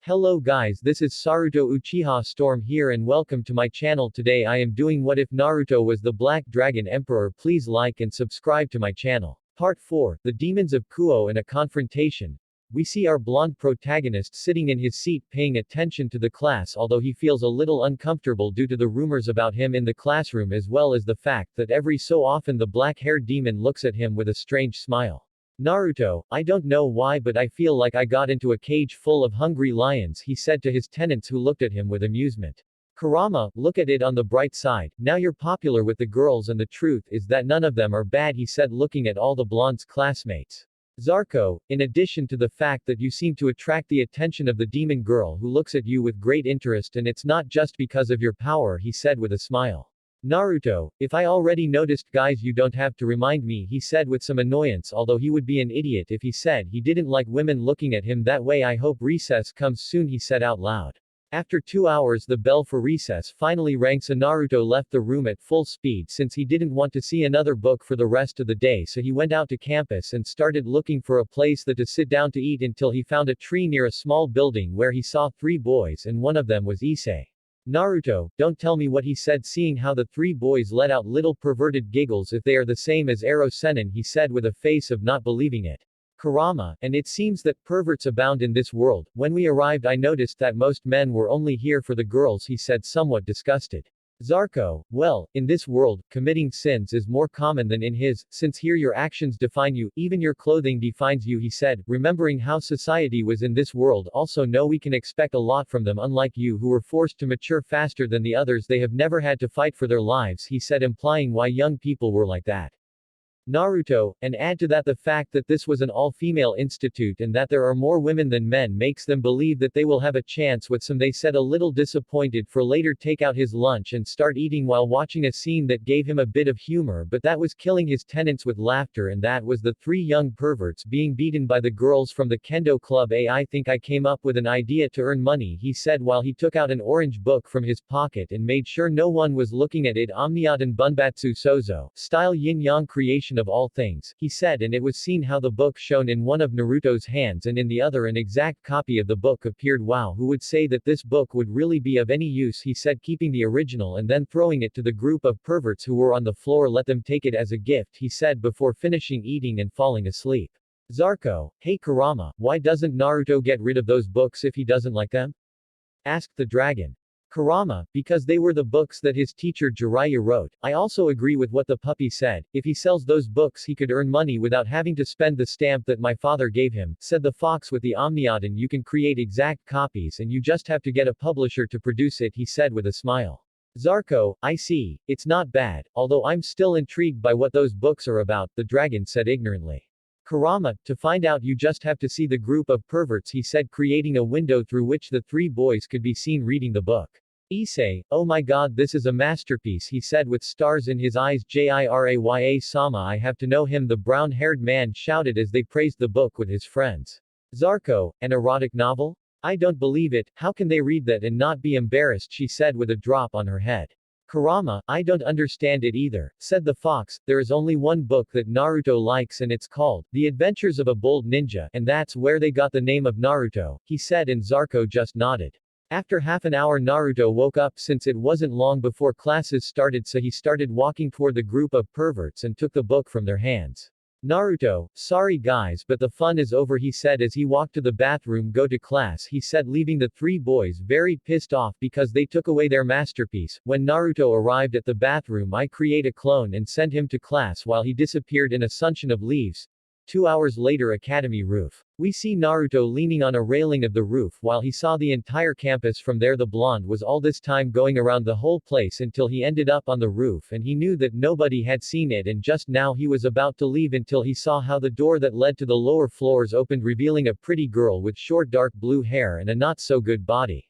Hello guys, this is Saruto Uchiha Storm here and welcome to my channel. Today I am doing What If Naruto Was the Black Dragon Emperor. Please like and subscribe to my channel. Part 4, The Demons of Kuo and a Confrontation. We see our blonde protagonist sitting in his seat paying attention to the class, although he feels a little uncomfortable due to the rumors about him in the classroom as well as the fact that every so often the black-haired demon looks at him with a strange smile. Naruto, I don't know why but I feel like I got into a cage full of hungry lions, he said to his tenants who looked at him with amusement. Kurama, look at it on the bright side, now you're popular with the girls and the truth is that none of them are bad, he said looking at all the blonde's classmates. Zarko, in addition to the fact that you seem to attract the attention of the demon girl who looks at you with great interest and it's not just because of your power, he said with a smile. Naruto, if I already noticed guys you don't have to remind me, he said with some annoyance, although he would be an idiot if he said he didn't like women looking at him that way. I hope recess comes soon, he said out loud. After 2 hours the bell for recess finally rang, so Naruto left the room at full speed since he didn't want to see another book for the rest of the day, so he went out to campus and started looking for a place to sit down to eat until he found a tree near a small building where he saw 3 boys and one of them was Issei. Naruto, don't tell me what he said, seeing how the 3 boys let out little perverted giggles. If they are the same as Ero Sennin, he said with a face of not believing it. Kurama, and it seems that perverts abound in this world. When we arrived I noticed that most men were only here for the girls, he said somewhat disgusted. Zarko, well, in this world, committing sins is more common than in his, since here your actions define you, even your clothing defines you, he said, remembering how society was in this world. Also know we can expect a lot from them, unlike you who were forced to mature faster than the others, they have never had to fight for their lives, he said, implying why young people were like that. Naruto, and add to that the fact that this was an all-female institute and that there are more women than men makes them believe that they will have a chance with some. They said a little disappointed for later take out his lunch and start eating while watching a scene that gave him a bit of humor but that was killing his tenants with laughter, and that was the 3 young perverts being beaten by the girls from the kendo club. I think I came up with an idea to earn money, he said while he took out an orange book from his pocket and made sure no one was looking at it. Omniadan Bunbatsu Sozo, style yin-yang creation of all things, he said, and it was seen how the book shown in one of Naruto's hands and in the other an exact copy of the book appeared. Wow, who would say that this book would really be of any use, he said, keeping the original and then throwing it to the group of perverts who were on the floor. Let them take it as a gift, he said before finishing eating and falling asleep. Zarko, hey Kurama, why doesn't Naruto get rid of those books if he doesn't like them? Asked the dragon. Kurama, because they were the books that his teacher Jiraiya wrote. I also agree with what the puppy said, if he sells those books he could earn money without having to spend the stamp that my father gave him, said the fox with the Omniadan. You can create exact copies and you just have to get a publisher to produce it, he said with a smile. Zarko, I see, it's not bad, although I'm still intrigued by what those books are about, the dragon said ignorantly. Kurama, to find out you just have to see the group of perverts, he said, creating a window through which the 3 boys could be seen reading the book. Issei, oh my god, this is a masterpiece, he said with stars in his eyes. Jiraiya-sama, I have to know him, the brown-haired man shouted as they praised the book with his friends. Zarko, an erotic novel? I don't believe it, how can they read that and not be embarrassed, she said with a drop on her head. Kurama, I don't understand it either, said the fox. There is only one book that Naruto likes and it's called The Adventures of a Bold Ninja, and that's where they got the name of Naruto, he said, and Zarko just nodded. After half an hour Naruto woke up since it wasn't long before classes started, so he started walking toward the group of perverts and took the book from their hands. Naruto, sorry guys but the fun is over, he said as he walked to the bathroom. Go to class, he said, leaving the 3 boys very pissed off because they took away their masterpiece. When Naruto arrived at the bathroom I create a clone and send him to class while he disappeared in a sunshine of leaves. 2 hours later, academy roof. We see Naruto leaning on a railing of the roof while he saw the entire campus from there. The blonde was all this time going around the whole place until he ended up on the roof and he knew that nobody had seen it, and just now he was about to leave until he saw how the door that led to the lower floors opened, revealing a pretty girl with short dark blue hair and a not so good body.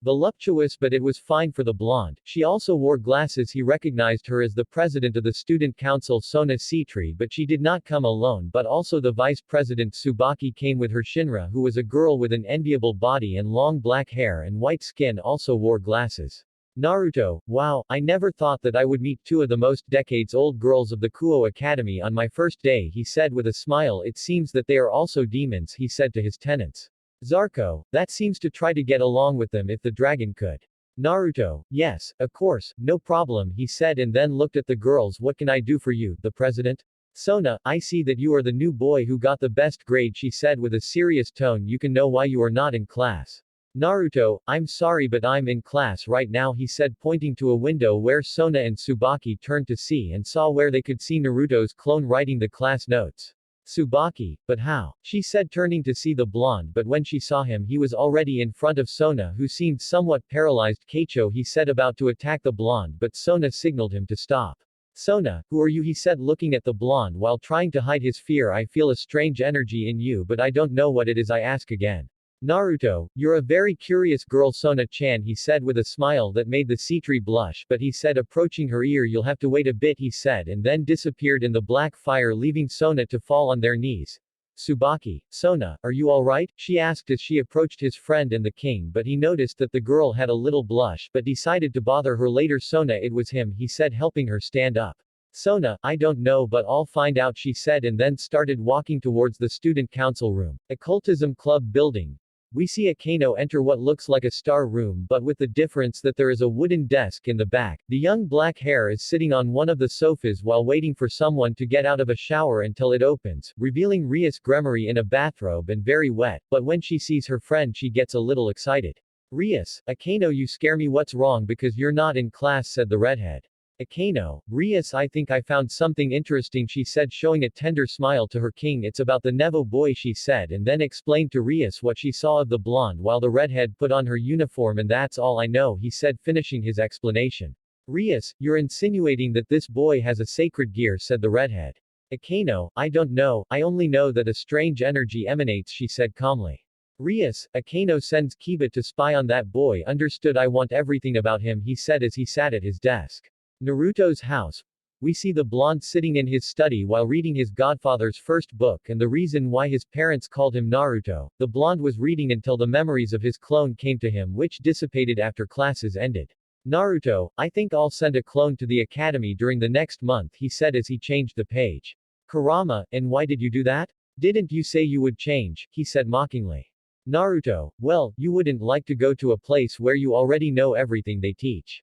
Voluptuous, but it was fine for the blonde. She also wore glasses. He recognized her as the president of the student council Sona Citri, but she did not come alone, but also the vice president Tsubaki came with her. Shinra, who was a girl with an enviable body and long black hair and white skin, also wore glasses. Naruto, wow, I never thought that I would meet 2 of the most decades-old girls of the Kuo Academy on my first day, he said with a smile. It seems that they are also demons, he said to his tenants. Zarko, that seems to try to get along with them if the dragon could. Naruto, yes, of course, no problem, he said and then looked at the girls. What can I do for you, the president? Sona, I see that you are the new boy who got the best grade, she said with a serious tone. You can know why you are not in class. Naruto, I'm sorry but I'm in class right now, he said pointing to a window where Sona and Tsubaki turned to see and saw where they could see Naruto's clone writing the class notes. Tsubaki, but how? She said turning to see the blonde, but when she saw him he was already in front of Sona who seemed somewhat paralyzed. Keicho, he said, about to attack the blonde, but Sona signaled him to stop. Sona, who are you, he said looking at the blonde while trying to hide his fear. I feel a strange energy in you but I don't know what it is. I ask again. Naruto, you're a very curious girl, Sona-chan, he said with a smile that made the Citri blush, but he said approaching her ear. You'll have to wait a bit, he said and then disappeared in the black fire leaving Sona to fall on their knees. Tsubaki, Sona, are you alright? She asked as she approached his friend and the king, but he noticed that the girl had a little blush but decided to bother her later. Sona, it was him, he said helping her stand up. Sona, I don't know but I'll find out, she said and then started walking towards the student council room. Occultism Club building. We see Akano enter what looks like a star room but with the difference that there is a wooden desk in the back. The young black hair is sitting on one of the sofas while waiting for someone to get out of a shower until it opens, revealing Rias Gremory in a bathrobe and very wet, but when she sees her friend she gets a little excited. Rias, Akano, you scare me. What's wrong? Because you're not in class, said the redhead. Akano, Rias, I think I found something interesting, she said showing a tender smile to her king. It's about the Nevo boy, she said and then explained to Rias what she saw of the blonde while the redhead put on her uniform. And that's all I know, he said finishing his explanation. Rias, you're insinuating that this boy has a sacred gear, said the redhead. Akano, I don't know, I only know that a strange energy emanates, she said calmly. Rias, Akano sends Kiba to spy on that boy. Understood, I want everything about him, he said as he sat at his desk. Naruto's house. We see the blonde sitting in his study while reading his godfather's first book and the reason why his parents called him Naruto. The blonde was reading until the memories of his clone came to him which dissipated after classes ended. Naruto, I think I'll send a clone to the academy during the next month, he said as he changed the page. Kurama, and why did you do that? Didn't you say you would change? He said mockingly. Naruto, well, you wouldn't like to go to a place where you already know everything they teach.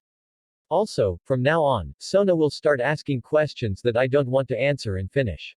Also, from now on, Sona will start asking questions that I don't want to answer and finish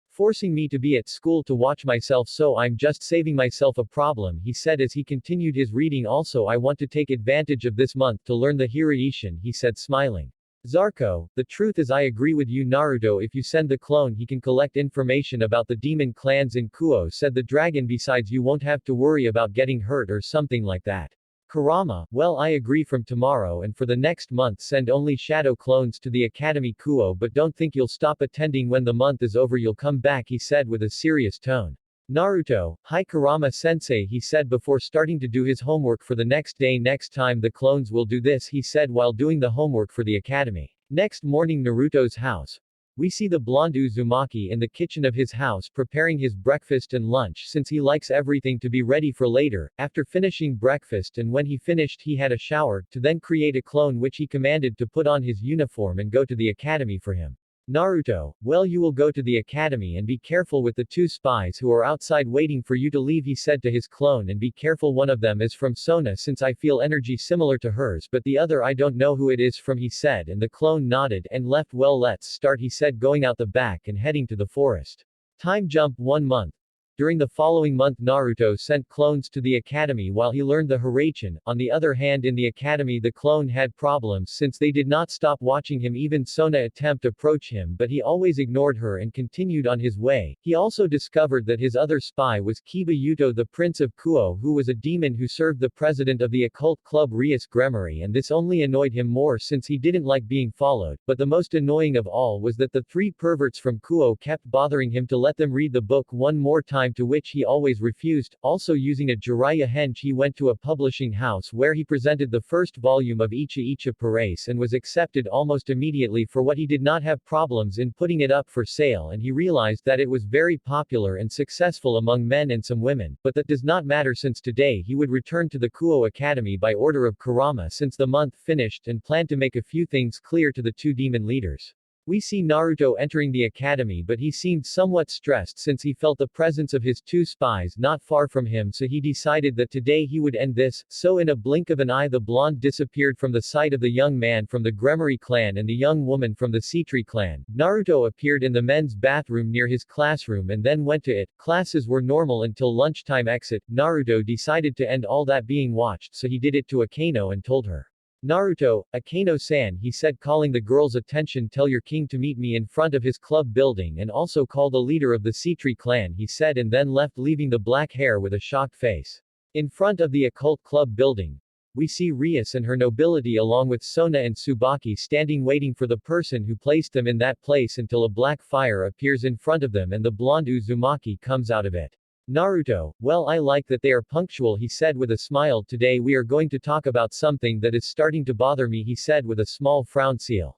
forcing me to be at school to watch myself, so I'm just saving myself a problem, he said as he continued his reading. Also, I want to take advantage of this month to learn the Hiraishin, he said smiling. Zarko, the truth is I agree with you, Naruto. If you send the clone he can collect information about the demon clans in Kuo, said the dragon. Besides, you won't have to worry about getting hurt or something like that. Kurama, well, I agree. From tomorrow and for the next month send only shadow clones to the Academy Kuo, but don't think you'll stop attending when the month is over. You'll come back, he said with a serious tone. Naruto, hi Kurama-sensei, he said before starting to do his homework for the next day. Next time the clones will do this, he said while doing the homework for the academy. Next morning, Naruto's house. We see the blonde Uzumaki in the kitchen of his house preparing his breakfast and lunch since he likes everything to be ready for later. After finishing breakfast and when he finished he had a shower, to then create a clone which he commanded to put on his uniform and go to the academy for him. Naruto, well, you will go to the academy and be careful with the two spies who are outside waiting for you to leave, he said to his clone, and be careful, one of them is from Sona since I feel energy similar to hers, but the other I don't know who it is from, he said, and the clone nodded and left. Well, let's start, he said going out the back and heading to the forest. Time jump 1 month. During the following month Naruto sent clones to the academy while he learned the Hiraishin. On the other hand, in the academy the clone had problems since they did not stop watching him. Even Sona attempt to approach him but he always ignored her and continued on his way. He also discovered that his other spy was Kiba Yuto, the prince of Kuo, who was a demon who served the president of the occult club Rias Gremory, and this only annoyed him more since he didn't like being followed. But the most annoying of all was that the 3 perverts from Kuo kept bothering him to let them read the book one more time, to which he always refused. Also, using a Jiraiya hench, he went to a publishing house where he presented the first volume of Uchiha Pares and was accepted almost immediately for what he did not have problems in putting it up for sale, and he realized that it was very popular and successful among men and some women, but that does not matter since today he would return to the Kuo Academy by order of Kurama since the month finished and planned to make a few things clear to the 2 demon leaders. We see Naruto entering the academy, but he seemed somewhat stressed since he felt the presence of his two spies not far from him, so he decided that today he would end this. So in a blink of an eye the blonde disappeared from the sight of the young man from the Gremory clan and the young woman from the Sitri clan. Naruto appeared in the men's bathroom near his classroom and then went to it. Classes were normal until lunchtime exit. Naruto decided to end all that being watched, so he did it to Akano and told her. Naruto, Akano-san, he said, calling the girl's attention, tell your king to meet me in front of his club building and also call the leader of the Sitri clan, he said, and then left, leaving the black hair with a shocked face. In front of the occult club building, we see Rias and her nobility along with Sona and Tsubaki standing waiting for the person who placed them in that place until a black fire appears in front of them and the blonde Uzumaki comes out of it. Naruto, well, I like that they are punctual, he said with a smile. Today we are going to talk about something that is starting to bother me, he said with a small frown seal.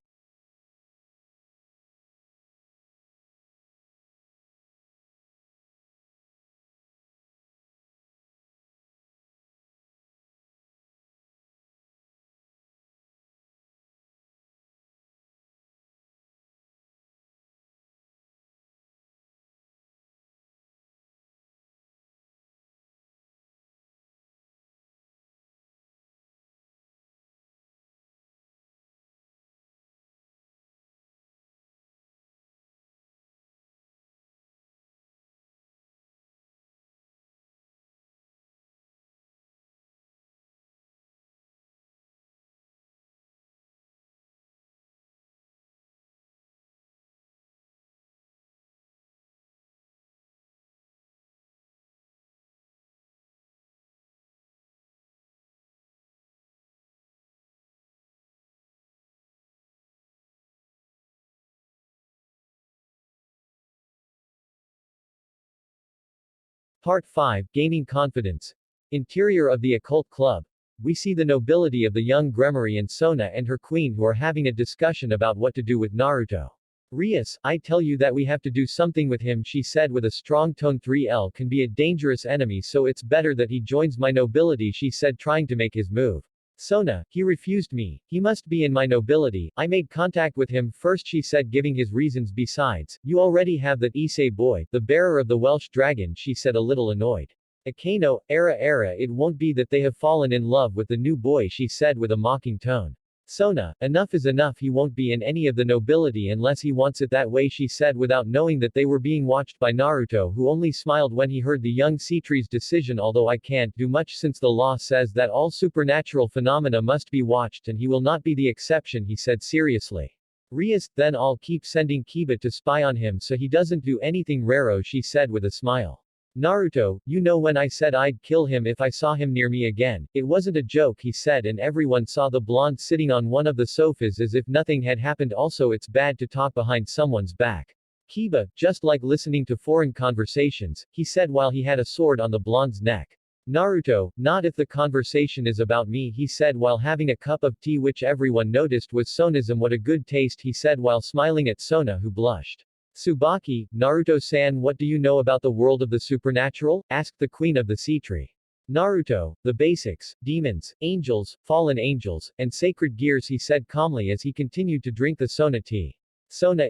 Part 5, Gaining Confidence. Interior of the occult club. We see the nobility of the young Gremory and Sona and her queen who are having a discussion about what to do with Naruto. Rias, I tell you that we have to do something with him, she said with a strong tone. 3L can be a dangerous enemy, so it's better that he joins my nobility, she said, trying to make his move. Sona, he refused me. He must be in my nobility. I made contact with him first, she said, giving his reasons. Besides, you already have that Issei boy, the bearer of the Welsh dragon, she said, a little annoyed. Akano, era, it won't be that they have fallen in love with the new boy, she said with a mocking tone. Sona, enough is enough, he won't be in any of the nobility unless he wants it that way, she said without knowing that they were being watched by Naruto, who only smiled when he heard the young Sitri's decision. Although I can't do much since the law says that all supernatural phenomena must be watched and he will not be the exception, he said seriously. Rias, then I'll keep sending Kiba to spy on him so he doesn't do anything raro, she said with a smile. Naruto, you know when I said I'd kill him if I saw him near me again, it wasn't a joke, he said, and everyone saw the blonde sitting on one of the sofas as if nothing had happened. Also, it's bad to talk behind someone's back. Kiba, just like listening to foreign conversations, he said while he had a sword on the blonde's neck. Naruto, not if the conversation is about me, he said while having a cup of tea, which everyone noticed was Sonasm. What a good taste, he said while smiling at Sona, who blushed. Tsubaki, Naruto-san, what do you know about the world of the supernatural? Asked the queen of the Sitri. Naruto, the basics, demons, angels, fallen angels, and sacred gears, he said calmly as he continued to drink the Sona tea. Sona,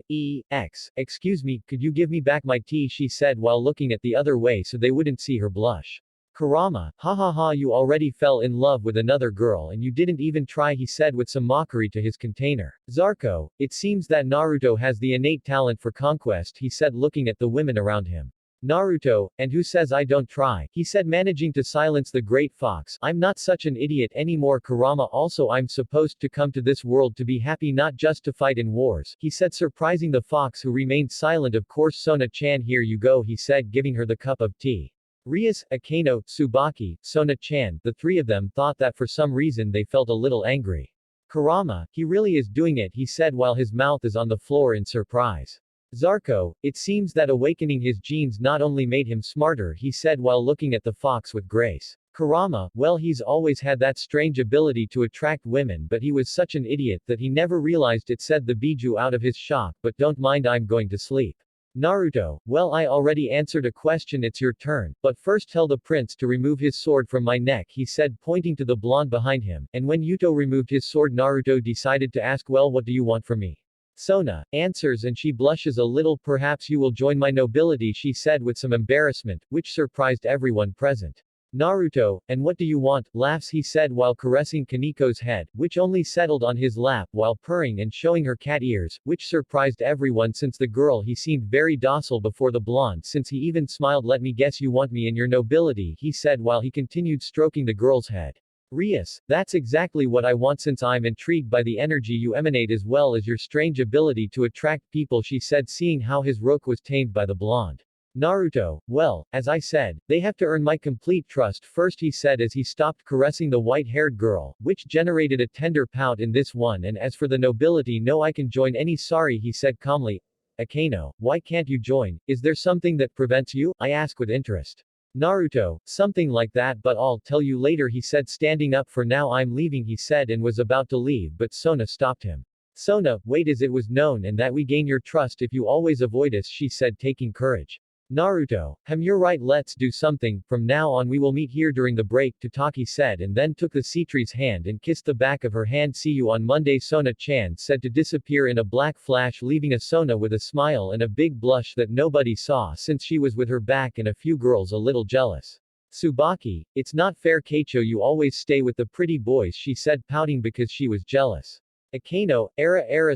excuse me, could you give me back my tea, she said while looking at the other way so they wouldn't see her blush. Kurama, ha ha ha, you already fell in love with another girl and you didn't even try, he said with some mockery to his container. Zarko, it seems that Naruto has the innate talent for conquest, he said looking at the women around him. Naruto, and who says I don't try, he said, managing to silence the great fox. I'm not such an idiot anymore, Kurama. Also, I'm supposed to come to this world to be happy, not just to fight in wars, he said, surprising the fox, who remained silent. Of course, Sona-chan, here you go, he said, giving her the cup of tea. Rias, Akano, Tsubaki, Sona-chan, the three of them thought that for some reason they felt a little angry. Kurama, he really is doing it, he said while his mouth is on the floor in surprise. Zarko, it seems that awakening his genes not only made him smarter, he said while looking at the fox with grace. Kurama, well, he's always had that strange ability to attract women, but he was such an idiot that he never realized it, said the Biju out of his shock. But don't mind, I'm going to sleep. Naruto, well, I already answered a question, it's your turn, but first tell the prince to remove his sword from my neck, he said pointing to the blonde behind him, and when Yuto removed his sword Naruto decided to ask, well, what do you want from me? Sona answers and she blushes a little. Perhaps you will join my nobility, she said with some embarrassment, which surprised everyone present. Naruto, and what do you want, laughs he said while caressing Kaniko's head, which only settled on his lap while purring and showing her cat ears, which surprised everyone since the girl he seemed very docile before the blonde since he even smiled. Let me guess you want me in your nobility, he said while he continued stroking the girl's head. Rias, that's exactly what I want since I'm intrigued by the energy you emanate as well as your strange ability to attract people, she said seeing how his rook was tamed by the blonde. Naruto, well, as I said, they have to earn my complete trust first, he said as he stopped caressing the white-haired girl, which generated a tender pout in this one, and as for the nobility, no, I can join any. Sorry, he said calmly. Akano, why can't you join? Is there something that prevents you? I asked with interest. Naruto, something like that, but I'll tell you later, he said standing up. For now I'm leaving, he said and was about to leave, but Sona stopped him. Sona, wait, as it was known and that we gain your trust if you always avoid us, she said taking courage. Naruto, you're right, let's do something, from now on we will meet here during the break to talk, he said and then took the Citri's hand and kissed the back of her hand. See you on Monday, Sona-chan said to disappear in a black flash, leaving a Sona with a smile and a big blush that nobody saw since she was with her back and a few girls a little jealous. Tsubaki, it's not fair Keicho, you always stay with the pretty boys, she said pouting because she was jealous. Akano,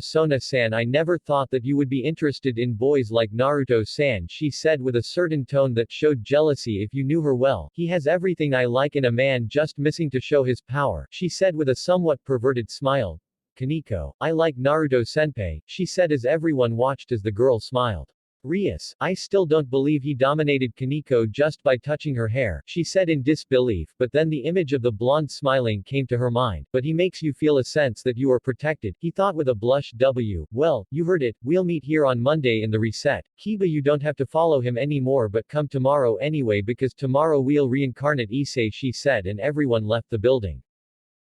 Sona-san, I never thought that you would be interested in boys like Naruto-san, she said with a certain tone that showed jealousy. If you knew her well, he has everything I like in a man, just missing to show his power, she said with a somewhat perverted smile. Kaniko, I like Naruto-senpai, she said as everyone watched as the girl smiled. Rias, I still don't believe he dominated Kaniko just by touching her hair, she said in disbelief, but then the image of the blonde smiling came to her mind. But he makes you feel a sense that you are protected, he thought with a blush. Well, you heard it, we'll meet here on Monday in the reset. Kiba, you don't have to follow him anymore, but come tomorrow anyway because tomorrow we'll reincarnate Issei, she said, and everyone left the building.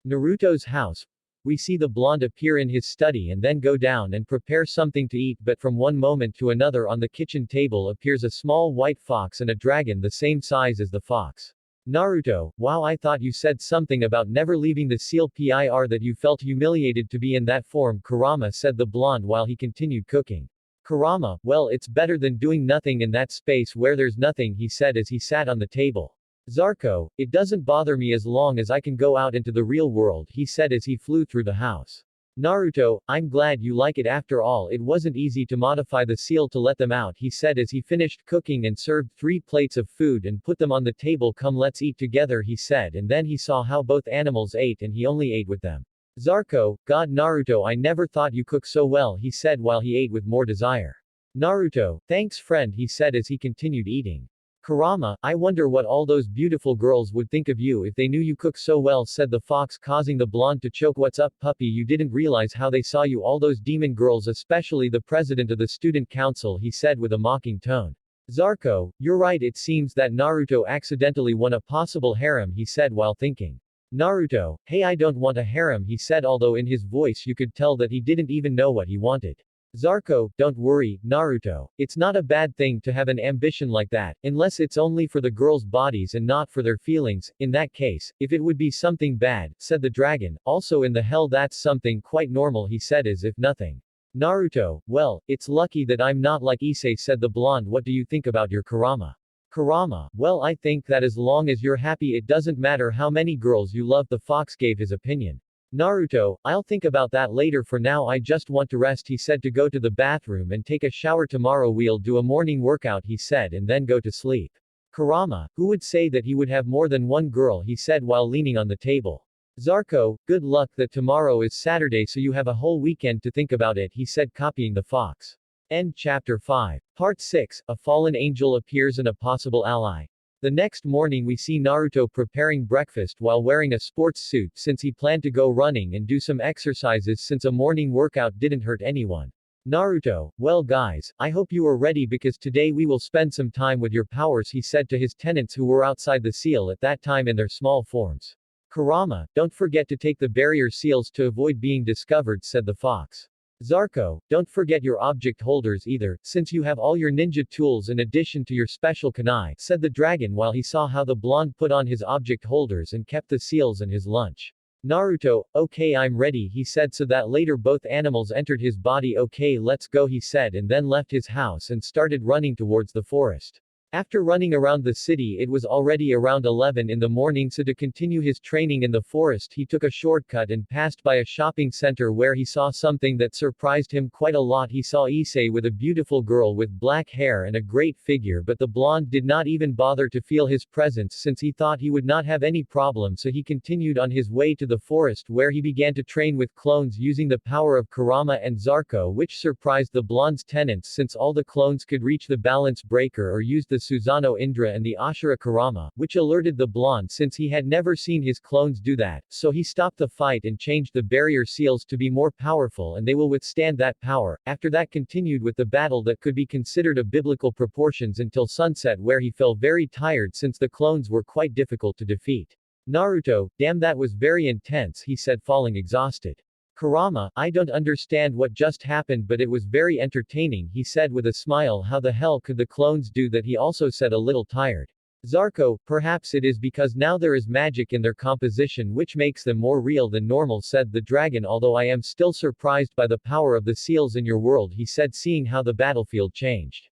Naruto's house. We see the blonde appear in his study and then go down and prepare something to eat, but from one moment to another on the kitchen table appears a small white fox and a dragon the same size as the fox. Naruto, wow, I thought you said something about never leaving the seal pir, that you felt humiliated to be in that form, Kurama said the blonde while he continued cooking. Kurama, well, it's better than doing nothing in that space where there's nothing, he said as he sat on the table. Zarko, it doesn't bother me as long as I can go out into the real world, he said as he flew through the house. Naruto, I'm glad you like it. After all, it wasn't easy to modify the seal to let them out, he said as he finished cooking and served 3 plates of food and put them on the table. Come, let's eat together, he said, and then he saw how both animals ate and he only ate with them. Zarko, God, Naruto, I never thought you cook so well, he said while he ate with more desire. Naruto, thanks friend, he said as he continued eating. Kurama, I wonder what all those beautiful girls would think of you if they knew you cook so well, said the fox, causing the blonde to choke. What's up, puppy, you didn't realize how they saw you, all those demon girls, especially the president of the student council, he said with a mocking tone. Zarko, you're right, it seems that Naruto accidentally won a possible harem, he said while thinking. Naruto, hey, I don't want a harem, he said, although in his voice you could tell that he didn't even know what he wanted. Zarko, don't worry, Naruto. It's not a bad thing to have an ambition like that, unless it's only for the girls' bodies and not for their feelings. In that case, if it would be something bad, said the dragon, also in the hell that's something quite normal, he said as if nothing. Naruto, well, it's lucky that I'm not like Issei, said the blonde. What do you think about your Kurama? Kurama, well, I think that as long as you're happy it doesn't matter how many girls you love, the fox gave his opinion. Naruto, I'll think about that later, for now I just want to rest, he said, to go to the bathroom and take a shower. Tomorrow we'll do a morning workout, he said, and then go to sleep. Kurama, who would say that he would have more than one girl, he said while leaning on the table. Zarko, good luck, that tomorrow is Saturday so you have a whole weekend to think about it, he said, copying the fox. End chapter 5. Part 6, A Fallen Angel Appears and a Possible Ally. The next morning we see Naruto preparing breakfast while wearing a sports suit since he planned to go running and do some exercises since a morning workout didn't hurt anyone. Naruto, well guys, I hope you are ready because today we will spend some time with your powers, he said to his tenants who were outside the seal at that time in their small forms. Kurama, don't forget to take the barrier seals to avoid being discovered, said the fox. Zarko, don't forget your object holders either, since you have all your ninja tools in addition to your special kunai, said the dragon while he saw how the blonde put on his object holders and kept the seals and his lunch. Naruto, okay, I'm ready, he said, so that later both animals entered his body. Okay, let's go, he said, and then left his house and started running towards the forest. After running around the city, it was already around 11 in the morning, so to continue his training in the forest he took a shortcut and passed by a shopping center where he saw something that surprised him quite a lot. He saw Issei with a beautiful girl with black hair and a great figure, but the blonde did not even bother to feel his presence since he thought he would not have any problem, so he continued on his way to the forest where he began to train with clones using the power of Kurama and Zarko, which surprised the blonde's tenants since all the clones could reach the balance breaker or use the Susanoo Indra and the Ashura Kurama, which alerted the blonde since he had never seen his clones do that, so he stopped the fight and changed the barrier seals to be more powerful and they will withstand that power. After that continued with the battle that could be considered of biblical proportions until sunset, where he fell very tired since the clones were quite difficult to defeat. Naruto, damn, that was very intense, he said, falling exhausted. Kurama, I don't understand what just happened, but it was very entertaining, he said with a smile. How the hell could the clones do that? He also said, a little tired. Zarko, perhaps it is because now there is magic in their composition which makes them more real than normal, said the dragon, although I am still surprised by the power of the seals in your world, he said, seeing how the battlefield changed.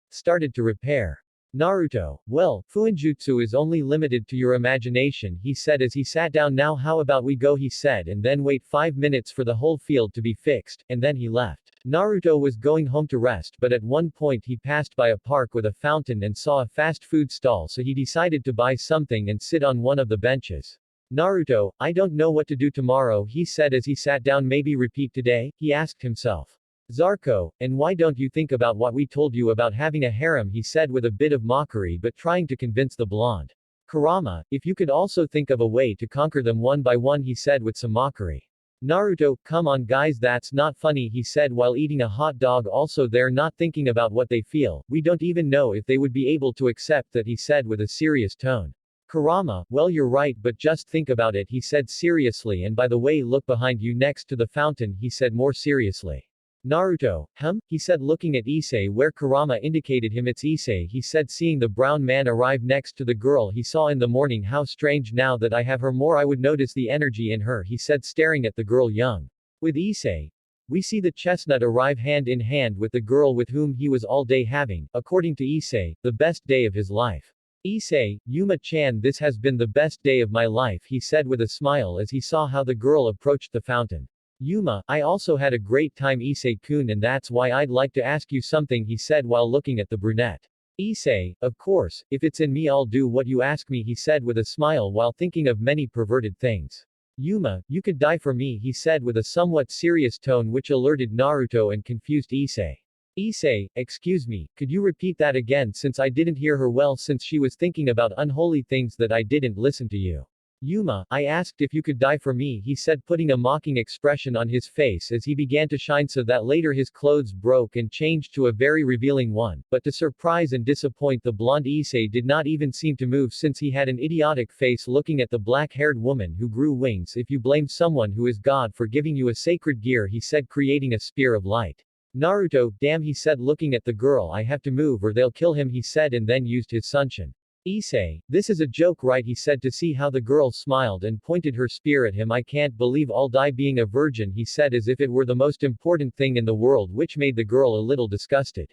Started to repair. Naruto, well, Fuinjutsu is only limited to your imagination, he said as he sat down. Now how about we go, he said, and then wait 5 minutes for the whole field to be fixed, and then he left. Naruto was going home to rest, but at one point he passed by a park with a fountain and saw a fast food stall, so he decided to buy something and sit on one of the benches. Naruto, I don't know what to do tomorrow, he said as he sat down. Maybe repeat today, he asked himself. Zarko, and why don't you think about what we told you about having a harem, he said with a bit of mockery but trying to convince the blonde. Kurama, if you could also think of a way to conquer them one by one, he said with some mockery. Naruto, come on guys, that's not funny, he said while eating a hot dog. Also, they're not thinking about what they feel, we don't even know if they would be able to accept that, he said with a serious tone. Kurama, well, you're right, but just think about it, he said seriously, and by the way, look behind you next to the fountain, he said more seriously. Naruto, he said looking at Issei where Kurama indicated him. It's Issei, he said, seeing the brown man arrive next to the girl he saw in the morning. How strange, now that I have her more I would notice the energy in her, he said staring at the girl young. With Issei, we see the chestnut arrive hand in hand with the girl with whom he was all day having, according to Issei, the best day of his life. Issei, Yuma-chan, this has been the best day of my life, he said with a smile as he saw how the girl approached the fountain. Yuma, I also had a great time, Issei-kun, and that's why I'd like to ask you something, he said while looking at the brunette. Issei, of course, if it's in me I'll do what you ask me, he said with a smile while thinking of many perverted things. Yuma, you could die for me, he said with a somewhat serious tone which alerted Naruto and confused Issei. Issei, excuse me, could you repeat that again since I didn't hear her well, since she was thinking about unholy things that I didn't listen to you. Yuma, I asked if you could die for me, he said, putting a mocking expression on his face as he began to shine, so that later his clothes broke and changed to a very revealing one, but to surprise and disappoint the blonde, Issei did not even seem to move since he had an idiotic face looking at the black-haired woman who grew wings. If you blame someone who is God for giving you a sacred gear, he said, creating a spear of light. Naruto, damn, he said looking at the girl, I have to move or they'll kill him, he said, and then used his sunshin. Issei, this is a joke, right, he said to see how the girl smiled and pointed her spear at him. I can't believe I'll die being a virgin, he said as if it were the most important thing in the world, which made the girl a little disgusted.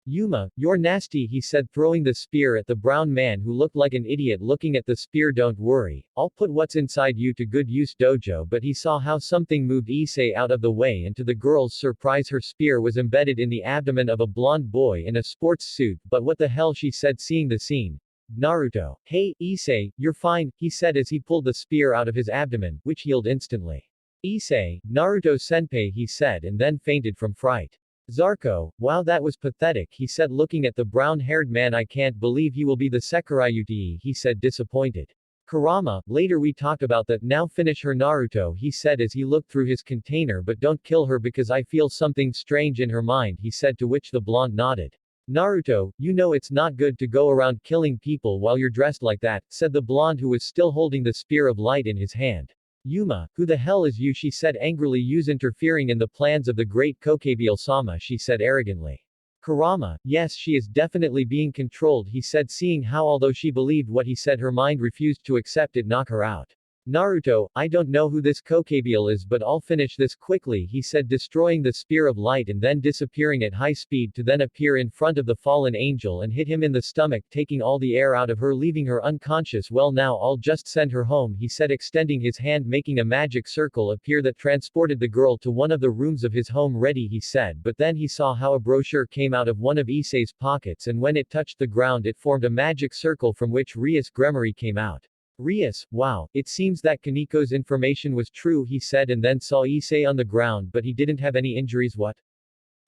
Yuma, you're nasty, he said, throwing the spear at the brown man who looked like an idiot looking at the spear. Don't worry, I'll put what's inside you to good use, dojo. But he saw how something moved Issei out of the way, and to the girl's surprise her spear was embedded in the abdomen of a blonde boy in a sports suit. But what the hell, she said, seeing the scene. Naruto, hey, Issei, you're fine, he said as he pulled the spear out of his abdomen, which healed instantly. Issei, Naruto-senpai, he said, and then fainted from fright. Zarko, wow, that was pathetic, he said looking at the brown-haired man. I can't believe he will be the Sekirayuti, he said disappointed. Kurama, later we talked about that, now finish her, Naruto, he said as he looked through his container, but don't kill her because I feel something strange in her mind, he said, to which the blonde nodded. Naruto, you know it's not good to go around killing people while you're dressed like that, said the blonde who was still holding the spear of light in his hand. Yuma, who the hell is you, she said angrily, you's interfering in the plans of the great Kokabiel-sama, she said arrogantly. Kurama, yes, she is definitely being controlled, he said, seeing how although she believed what he said her mind refused to accept it, knock her out. Naruto, I don't know who this Kokabiel is, but I'll finish this quickly, he said, destroying the spear of light and then disappearing at high speed to then appear in front of the fallen angel and hit him in the stomach, taking all the air out of her, leaving her unconscious. Well, now I'll just send her home, he said, extending his hand, making a magic circle appear that transported the girl to one of the rooms of his home. Ready, he said, but then he saw how a brochure came out of one of Issei's pockets, and when it touched the ground it formed a magic circle from which Rias Gremory came out. Rias, wow, it seems that Kaniko's information was true, he said, and then saw Issei on the ground, but he didn't have any injuries. What?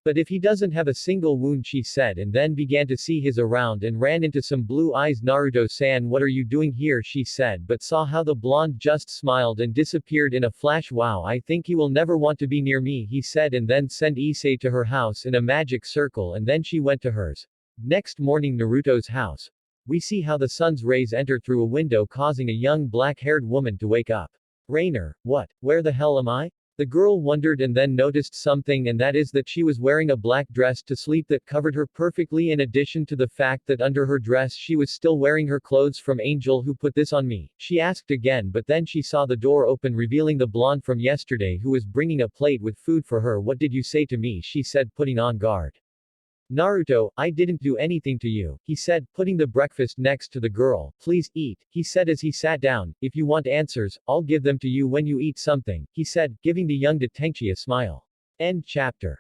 But if he doesn't have a single wound, she said, and then began to see his around and ran into some blue eyes. Naruto-san, what are you doing here, she said, but saw how the blonde just smiled and disappeared in a flash. Wow, I think he will never want to be near me, he said, and then sent Issei to her house in a magic circle, and then she went to hers. Next morning, Naruto's house. We see how the sun's rays enter through a window, causing a young black-haired woman to wake up. Rainer, what? Where the hell am I? The girl wondered and then noticed something, and that is that she was wearing a black dress to sleep that covered her perfectly, in addition to the fact that under her dress she was still wearing her clothes. From Angel, who put this on me? She asked again, but then she saw the door open, revealing the blonde from yesterday who was bringing a plate with food for her. What did you say to me? She said, putting on guard. Naruto, I didn't do anything to you, he said, putting the breakfast next to the girl. Please eat, he said as he sat down. If you want answers, I'll give them to you when you eat something, he said, giving the young Detengchi a smile. End chapter.